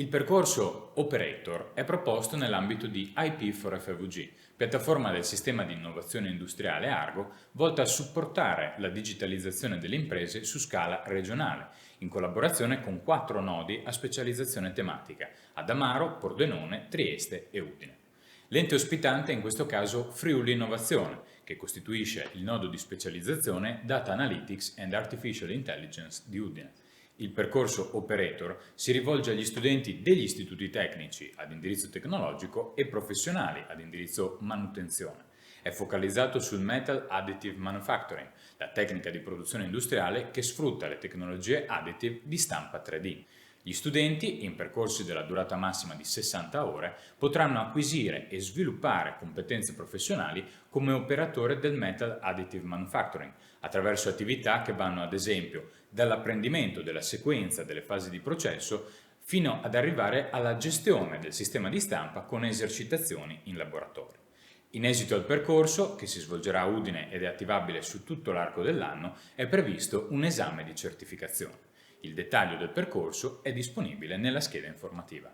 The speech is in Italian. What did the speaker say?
Il percorso Operator è proposto nell'ambito di IP for FVG, piattaforma del sistema di innovazione industriale Argo, volta a supportare la digitalizzazione delle imprese su scala regionale, in collaborazione con 4 nodi a specializzazione tematica: Adamaro, Pordenone, Trieste e Udine. L'ente ospitante è in questo caso Friuli Innovazione, che costituisce il nodo di specializzazione Data Analytics and Artificial Intelligence di Udine. Il percorso Operator si rivolge agli studenti degli istituti tecnici ad indirizzo tecnologico e professionali ad indirizzo manutenzione. È focalizzato sul Metal Additive Manufacturing, la tecnica di produzione industriale che sfrutta le tecnologie additive di stampa 3D. Gli studenti, in percorsi della durata massima di 60 ore, potranno acquisire e sviluppare competenze professionali come operatore del Metal Additive Manufacturing, attraverso attività che vanno ad esempio dall'apprendimento della sequenza delle fasi di processo fino ad arrivare alla gestione del sistema di stampa con esercitazioni in laboratorio. In esito al percorso, che si svolgerà a Udine ed è attivabile su tutto l'arco dell'anno, è previsto un esame di certificazione. Il dettaglio del percorso è disponibile nella scheda informativa.